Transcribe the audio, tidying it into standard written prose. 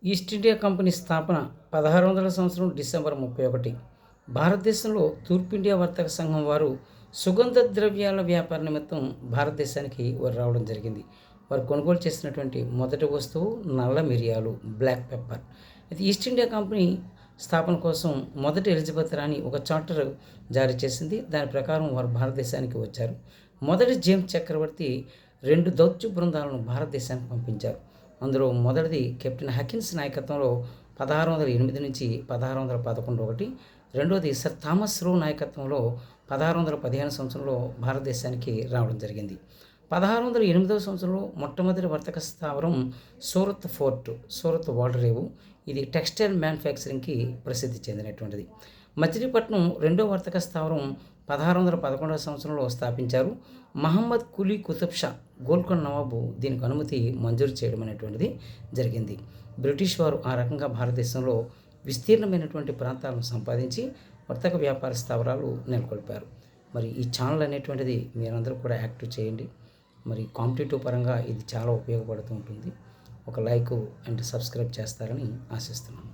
East India company స్థాపన 1600 సంవత్సరం December 31. భారతదేశంలో తూర్పు ఇండియా వర్తక సంఘం వారు సుగంధ ద్రవ్యాల వ్యాపార నిమిత్తం భారతదేశానికి వారు రావడం జరిగింది. వారు కొనుగోలు చేసినటువంటి మొదటి వస్తువు నల్ల మిరియాలు, బ్లాక్ పెప్పర్. అయితే ఈస్ట్ ఇండియా కంపెనీ స్థాపన కోసం మొదటి ఎలిజబెత్ రాణి ఒక చార్టర్ జారీ చేసింది. దాని ప్రకారం వారు భారతదేశానికి వచ్చారు. మొదటి జేమ్స్ చక్రవర్తి 2 దౌత్య బృందాలను భారతదేశానికి పంపించారు. అందులో మొదటిది కెప్టెన్ హకిన్స్ నాయకత్వంలో 1608 నుంచి 1611 ఒకటి. రెండోది సర్ థామస్ రో నాయకత్వంలో 1615 సంవత్సరంలో భారతదేశానికి రావడం జరిగింది. 1608 సంవత్సరంలో మొట్టమొదటి వర్తక స్థావరం సూరత్ ఓడరేవు. ఇది టెక్స్టైల్ మ్యానుఫ్యాక్చరింగ్కి ప్రసిద్ధి చెందినటువంటిది. మచిలీపట్నం రెండో వర్తక స్థావరం 1611 సంవత్సరంలో స్థాపించారు. మహమ్మద్ కులీ కుతుబ్ షా గోల్కొండ నవాబు దీనికి అనుమతి మంజూరు చేయడం అనేటువంటిది జరిగింది. బ్రిటిష్ వారు ఆ రకంగా భారతదేశంలో విస్తీర్ణమైనటువంటి ప్రాంతాలను సంపాదించి వర్తక వ్యాపార స్థావరాలు నెలకొల్పారు. మరి ఈ ఛానల్ అనేటువంటిది మీరందరూ కూడా యాక్టివ్ చేయండి. మరి కాంపిటేటివ్ పరంగా ఇది చాలా ఉపయోగపడుతూ ఉంటుంది. ఒక లైక్ అండ్ సబ్స్క్రైబ్ చేస్తారని ఆశిస్తున్నాను.